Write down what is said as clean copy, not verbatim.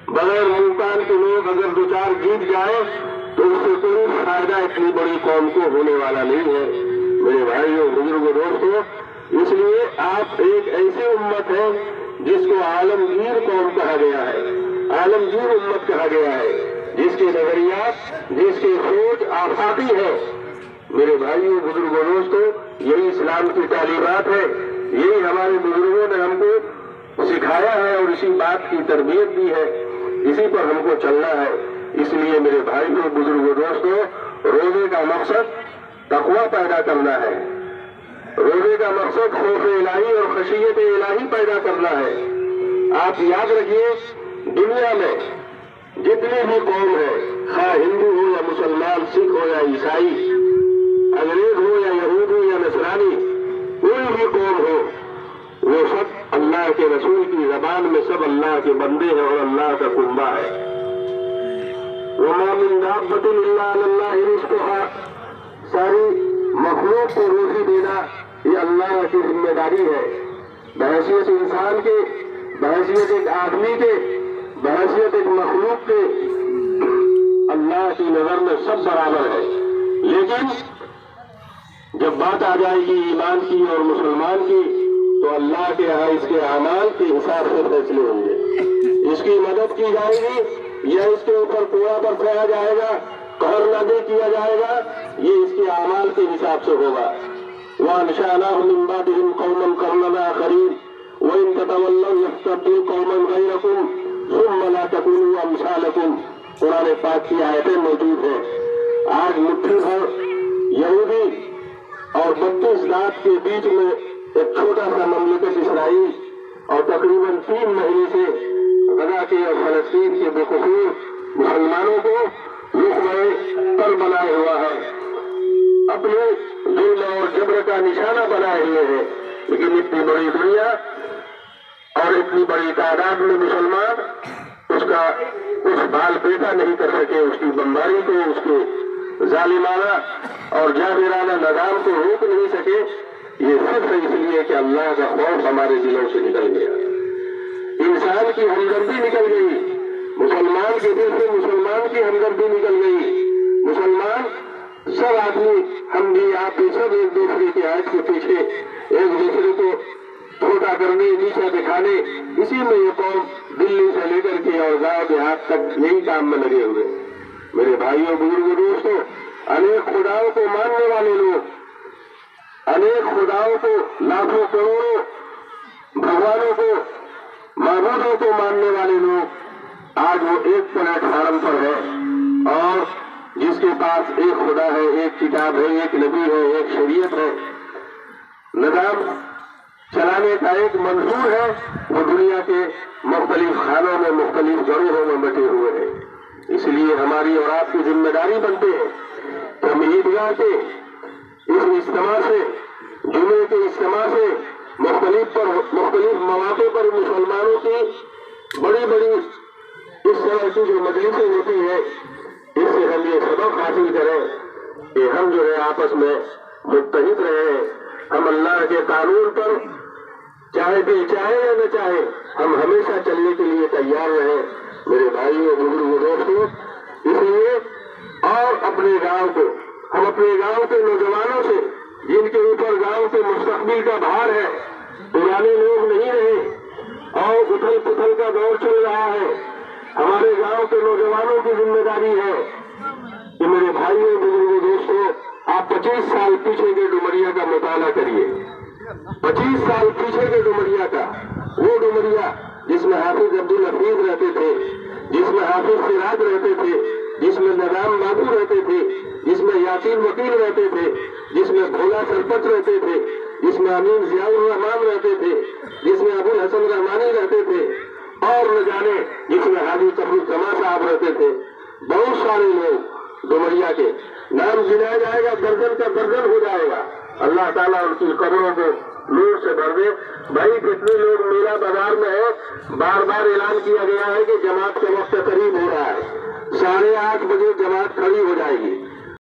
बगैर मुल्तान के लोग अगर दो चार जीत जाए तो उससे कोई फायदा इतनी बड़ी कौम को होने वाला नहीं है मेरे भाइयों बुजुर्गों दोस्तों। इसलिए आप एक ऐसी उम्मत है जिसको आलमगीर कौम कहा गया है, आलमगीर उम्मत कहा गया है, जिसके नजरियात जिसकी सोच आफाकी है। मेरे भाइयों बुजुर्गों दोस्तों, यही इस्लाम की तालीमात है, यही हमारे बुजुर्गों ने हमको सिखाया है और इसी बात की तरबियत दी है, इसी पर हमको चलना है। इसलिए मेरे भाइयों बुजुर्गों दोस्तों, रोजे का मकसद तकवा पैदा करना है, रोजे का मकसद खौफ इलाही और खशियत इलाही पैदा करना है। आप याद रखिए, दुनिया में जितनी भी कौम है, खा हिंदू हो या मुसलमान, सिख हो या ईसाई, अंग्रेज हो या यहूदी हो या नसरानी, कोई भी कौम हो, वो सब अल्लाह के रसूल की जबान में सब अल्लाह के बंदे हैं और अल्लाह का कुंबा है। वमा मिन दाब्बतिन इल्ला अल्लाहि रिज़्क़ुहा, सारी मखलूक को रोजी देना ये अल्लाह की जिम्मेदारी है। बहैसियत इंसान के, बहैसियत एक आदमी के, बहैसियत एक मखलूक के, अल्लाह की नजर में सब बराबर है। लेकिन जब बात आ जाएगी ईमान की और मुसलमान की, तो अल्लाह के यहाँ इसके अमाल के हिसाब से फैसले होंगे। इसकी मदद की जाएगी या इसके ऊपर कूड़ा बरसाया जाएगा, कहर नादे किया जाएगा, ये इसके अमाल के हिसाब से होगा। वअनशअनाहुम मिन बादिहिम कौमन करना आखरीन वइन ततवल्लौ यस्तब्दिल कौमन गैरकुम सुम्मा ला तकूनू अमसालकुम। कुरान पाक की आयतें मौजूद हैं। आज मुट्ठी भर यहूदी और 32 दांत के बीच में एक छोटा सा ममलिकत इसराइल और तकरीबन 3 महीने से गजा के और फलस्तीन के बेकसूर मुसलमानों को लुक़्मे तल बनाए हुआ है, अपने जुल्म और जबर का निशाना बनाए हुए हैं। लेकिन इतनी बड़ी दुनिया और इतनी बड़ी तादाद में मुसलमान उसका कुछ बाल बेटा नहीं कर सके, उसकी बमबारी को, उसके जालिमाना और जाबिराना निज़ाम को रोक नहीं सके। ये सिर्फ इसलिए कि अल्लाह का खौफ हमारे दिलों से निकल गया, इंसान की हमदर्दी निकल गई, मुसलमान के दिल से मुसलमान की हमदर्दी निकल गई। मुसलमान सब आदमी, हम भी आप भी सब एक दूसरे की आयत के पीछे एक दूसरे को छोटा करने, नीचा दिखाने, इसी में ये कौम दिल्ली से लेकर के और गांव देहात तक यही काम में लगे हुए। मेरे भाइयों बुजुर्गों दोस्तों, अनेक खुदाओं को मानने वाले लोग, अनेक खुदाओं को, लाखों करोड़ों भगवानों को, माबूदों को मानने वाले लोग, आज वो एक प्लेटफार्म पर है और जिसके पास एक खुदा है, एक किताब है, एक नबी है, एक शरीयत है, निज़ाम चलाने का एक मंसूर है, वो दुनिया के मुख्तलिफ खानों में, मुख्तलिफ गिरोहों में बटे हुए हैं। इसलिए हमारी और आपकी जिम्मेदारी बनते हैं कि हम ईदगाह के इस इज्तिमा से, जुमे के इज्तिमा से, मुख्तलिफ मौके पर मुसलमानों की बड़ी बड़ी इस तरह की जो मजलिसें होती है, इससे हम ये सबक हासिल करें कि हम जो है आपस में मुत्तहिद रहे, हम अल्लाह के कानून पर चाहे दिल चाहे या न चाहे हम हमेशा चलने के लिए तैयार रहे। मेरे भाइयों बुजुर्गों दोस्तों, इसलिए और अपने गांव को, हम अपने गांव के नौजवानों से, जिनके ऊपर गांव के मुस्तकबिल का भार है, पुराने लोग नहीं रहे और उथल पुथल का दौर चल रहा है, हमारे गांव के नौजवानों की जिम्मेदारी है कि मेरे भाइयों बुजुर्गों दोस्तों, आप 25 साल पीछे के डुमरिया का मुताला करिए। 25 साल पीछे के डुमरिया का, वो डुमरिया जिसमें हाफिज अब्दुल हफीज रहते थे, जिसमें हाफिज सिराज रहते थे, जिसमें निजाम बाबू रहते थे, जिसमें यासीन वकील रहते थे, जिसमें भोला सरपंच रहते थे, जिसमें अमीन जियाउर रहमान रहते थे, जिसमें अबुल हसन रहमानी रहते थे, और न जाने जिसमें हाजी तबरुक जमा साहब रहते थे। बहुत सारे लोग डुमरिया के नाम गिनाया जाएगा, दर्जन का दर्जन हो जाएगा। अल्लाह ताला उनकी कब्रों को नूर से भर दे। भाई कितने लोग मेला बाजार में है, बार बार ऐलान किया गया है कि जमात का वक्त करीब हो रहा है, 8:30 बजे जमात खड़ी हो जाएगी।